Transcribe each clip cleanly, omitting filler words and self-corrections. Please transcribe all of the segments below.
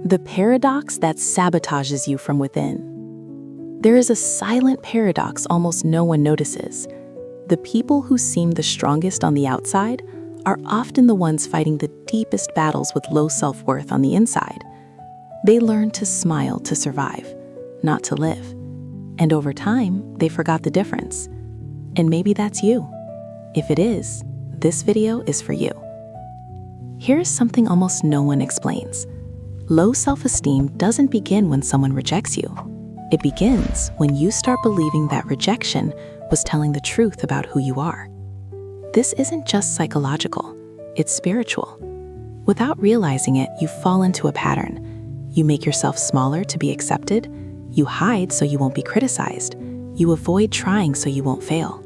The paradox that sabotages you from within. There is a silent paradox almost no one notices. The people who seem the strongest on the outside are often the ones fighting the deepest battles with low self-worth on the inside. They learn to smile to survive, not to live. And over time, they forgot the difference. And maybe that's you. If it is, this video is for you. Here's something almost no one explains. Low self-esteem doesn't begin when someone rejects you. It begins when you start believing that rejection was telling the truth about who you are. This isn't just psychological, it's spiritual. Without realizing it, you fall into a pattern. You make yourself smaller to be accepted. You hide so you won't be criticized. You avoid trying so you won't fail.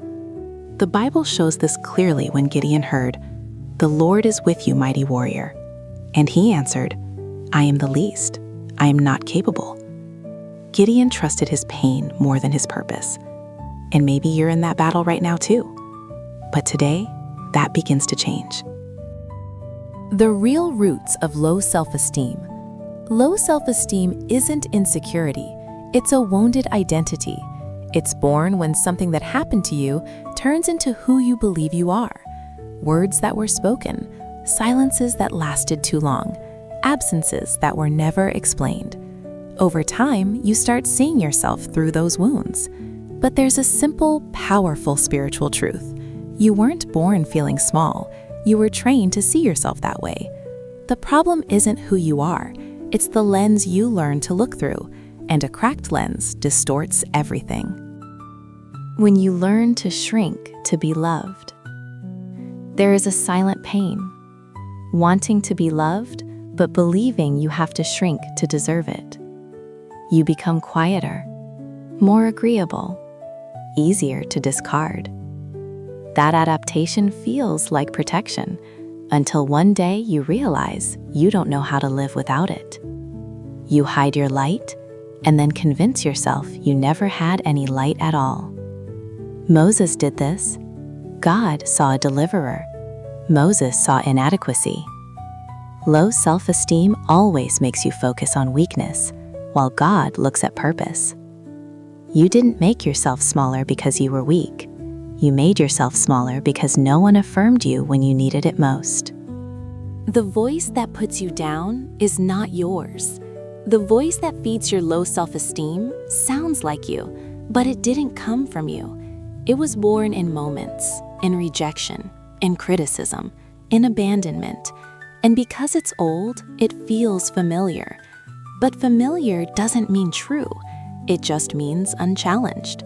The Bible shows this clearly when Gideon heard, "The Lord is with you, mighty warrior." And he answered, "I am the least. I am not capable." Gideon trusted his pain more than his purpose. And maybe you're in that battle right now too. But today, that begins to change. The real roots of low self-esteem. Low self-esteem isn't insecurity. It's a wounded identity. It's born when something that happened to you turns into who you believe you are. Words that were spoken, silences that lasted too long, absences that were never explained. Over time, you start seeing yourself through those wounds. But there's a simple, powerful spiritual truth. You weren't born feeling small. You were trained to see yourself that way. The problem isn't who you are. It's the lens you learn to look through, and a cracked lens distorts everything. When you learn to shrink to be loved, there is a silent pain. Wanting to be loved, but believing you have to shrink to deserve it. You become quieter, more agreeable, easier to discard. That adaptation feels like protection until one day you realize you don't know how to live without it. You hide your light and then convince yourself you never had any light at all. Moses did this. God saw a deliverer. Moses saw inadequacy. Low self-esteem always makes you focus on weakness, while God looks at purpose. You didn't make yourself smaller because you were weak. You made yourself smaller because no one affirmed you when you needed it most. The voice that puts you down is not yours. The voice that feeds your low self-esteem sounds like you, but it didn't come from you. It was born in moments, in rejection, in criticism, in abandonment. And because it's old, it feels familiar. But familiar doesn't mean true. It just means unchallenged.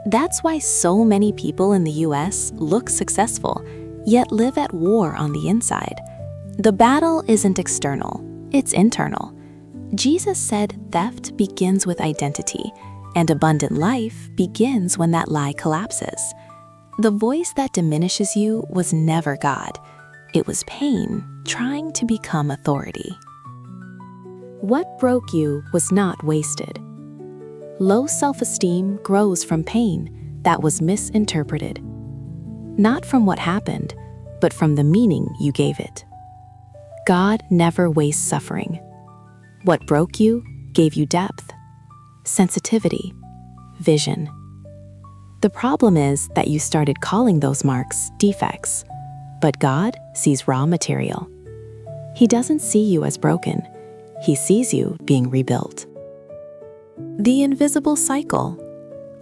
That's why so many people in the US look successful, yet live at war on the inside. The battle isn't external, it's internal. Jesus said theft begins with identity, and abundant life begins when that lie collapses. The voice that diminishes you was never God. It was pain trying to become authority. What broke you was not wasted. Low self-esteem grows from pain that was misinterpreted. Not from what happened, but from the meaning you gave it. God never wastes suffering. What broke you gave you depth, sensitivity, vision. The problem is that you started calling those marks defects, but God sees raw material. He doesn't see you as broken. He sees you being rebuilt. The invisible cycle.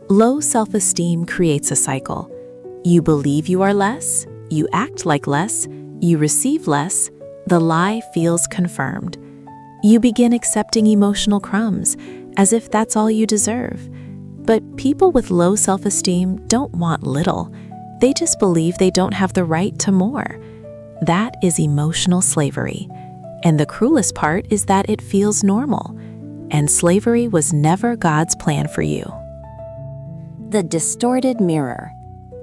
Low self-esteem creates a cycle. You believe you are less, you act like less, you receive less, the lie feels confirmed. You begin accepting emotional crumbs as if that's all you deserve. But people with low self-esteem don't want little. They just believe they don't have the right to more. That is emotional slavery. And the cruelest part is that it feels normal. And slavery was never God's plan for you. The distorted mirror.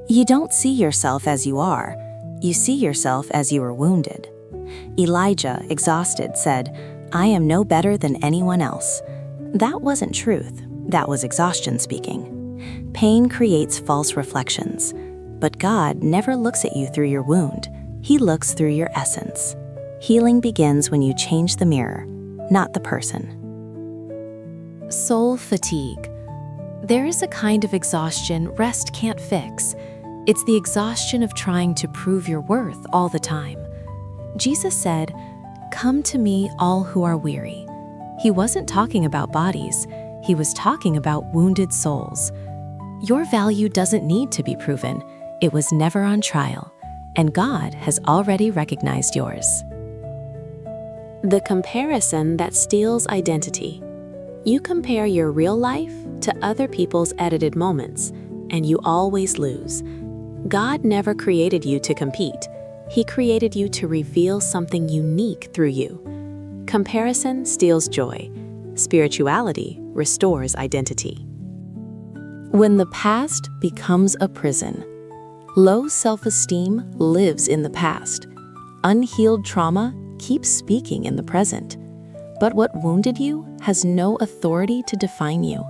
You don't see yourself as you are. You see yourself as you were wounded. Elijah, exhausted, said, "I am no better than anyone else." That wasn't truth. That was exhaustion speaking. Pain creates false reflections. But God never looks at you through your wound. He looks through your essence. Healing begins when you change the mirror. not the person. Soul fatigue. There is a kind of exhaustion rest can't fix. It's the exhaustion of trying to prove your worth all the time. Jesus said, "Come to me, all who are weary." He wasn't talking about bodies. He was talking about wounded souls. Your value doesn't need to be proven. It was never on trial, and God has already recognized yours. The comparison that steals identity. You compare your real life to other people's edited moments, and you always lose. God never created you to compete. He created you to reveal something unique through you. Comparison steals joy. Spirituality restores identity. When the past becomes a prison. Low self-esteem lives in the past. Unhealed trauma keeps speaking in the present. But what wounded you has no authority to define you.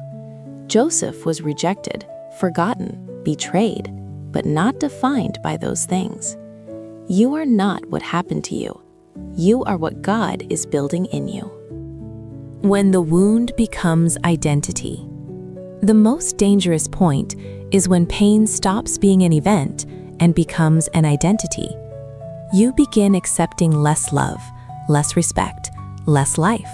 Joseph was rejected, forgotten, betrayed, but not defined by those things. You are not what happened to you. You are what God is building in you. When the wound becomes identity. The most dangerous point is when pain stops being an event and becomes an identity. You begin accepting less love, less respect, less life.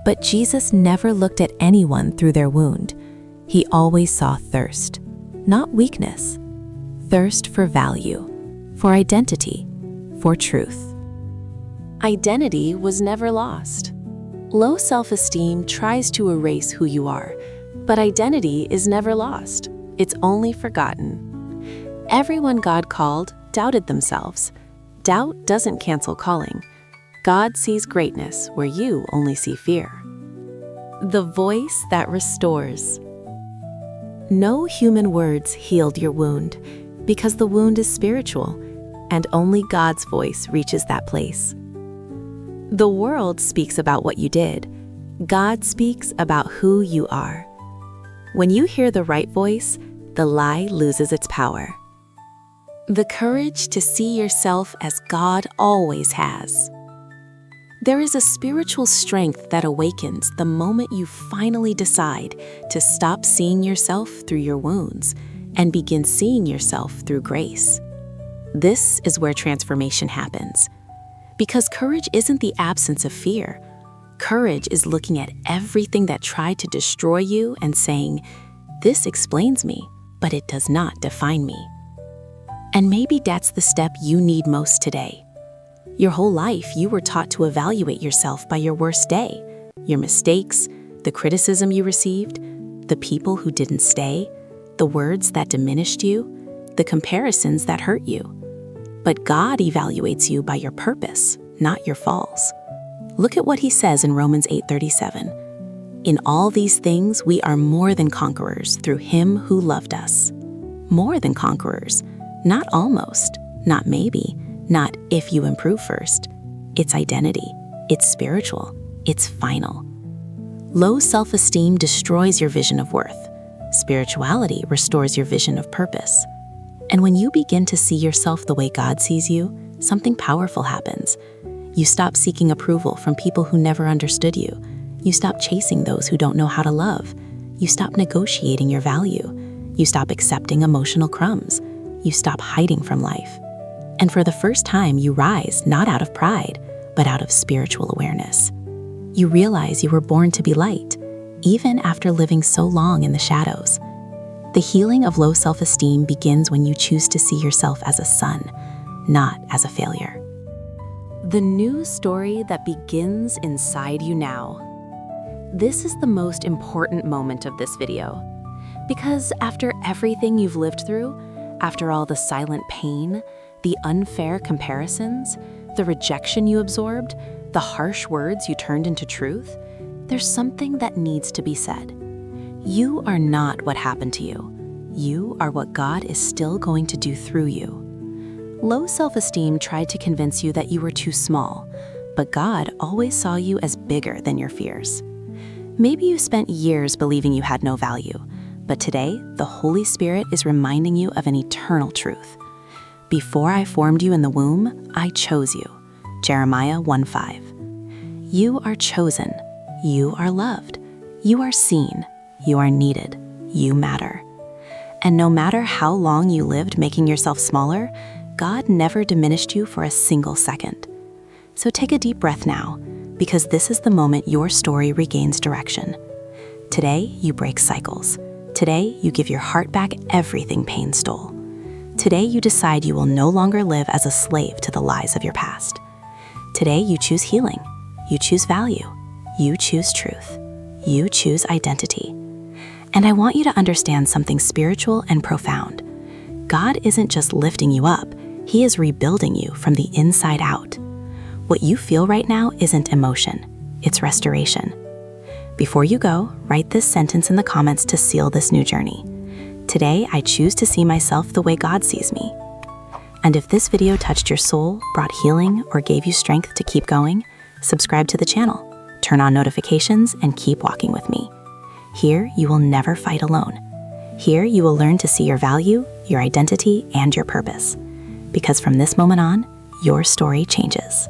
But Jesus never looked at anyone through their wound. He always saw thirst, not weakness. Thirst for value, for identity, for truth. Identity was never lost. Low self-esteem tries to erase who you are, but identity is never lost. It's only forgotten. Everyone God called doubted themselves. Doubt doesn't cancel calling. God sees greatness where you only see fear. The voice that restores. No human words healed your wound, because the wound is spiritual, and only God's voice reaches that place. The world speaks about what you did. God speaks about who you are. When you hear the right voice, the lie loses its power. The courage to see yourself as God always has. There is a spiritual strength that awakens the moment you finally decide to stop seeing yourself through your wounds and begin seeing yourself through grace. This is where transformation happens. Because courage isn't the absence of fear. Courage is looking at everything that tried to destroy you and saying, "This explains me, but it does not define me." And maybe that's the step you need most today. Your whole life, you were taught to evaluate yourself by your worst day, your mistakes, the criticism you received, the people who didn't stay, the words that diminished you, the comparisons that hurt you. But God evaluates you by your purpose, not your falls. Look at what he says in Romans 8:37. In all these things, we are more than conquerors through him who loved us. More than conquerors, not almost, not maybe, not if you improve first. It's identity, it's spiritual, it's final. Low self-esteem destroys your vision of worth. Spirituality restores your vision of purpose. And when you begin to see yourself the way God sees you, something powerful happens. You stop seeking approval from people who never understood you. You stop chasing those who don't know how to love. You stop negotiating your value. You stop accepting emotional crumbs. You stop hiding from life. And for the first time, you rise not out of pride, but out of spiritual awareness. You realize you were born to be light, even after living so long in the shadows. The healing of low self-esteem begins when you choose to see yourself as a son, not as a failure. The new story that begins inside you now. This is the most important moment of this video, because after everything you've lived through, after all the silent pain, the unfair comparisons, the rejection you absorbed, the harsh words you turned into truth, there's something that needs to be said. You are not what happened to you. You are what God is still going to do through you. Low self-esteem tried to convince you that you were too small, but God always saw you as bigger than your fears. Maybe you spent years believing you had no value, but today, the Holy Spirit is reminding you of an eternal truth. Before I formed you in the womb, I chose you. Jeremiah 1:5. You are chosen. You are loved. You are seen. You are needed. You matter. And no matter how long you lived making yourself smaller, God never diminished you for a single second. So take a deep breath now, because this is the moment your story regains direction. Today, you break cycles. Today, you give your heart back everything pain stole. Today, you decide you will no longer live as a slave to the lies of your past. Today, you choose healing. You choose value. You choose truth. You choose identity. And I want you to understand something spiritual and profound. God isn't just lifting you up, He is rebuilding you from the inside out. What you feel right now isn't emotion, it's restoration. Before you go, write this sentence in the comments to seal this new journey. Today, I choose to see myself the way God sees me. And if this video touched your soul, brought healing, or gave you strength to keep going, subscribe to the channel, turn on notifications, and keep walking with me. Here, you will never fight alone. Here, you will learn to see your value, your identity, and your purpose. Because from this moment on, your story changes.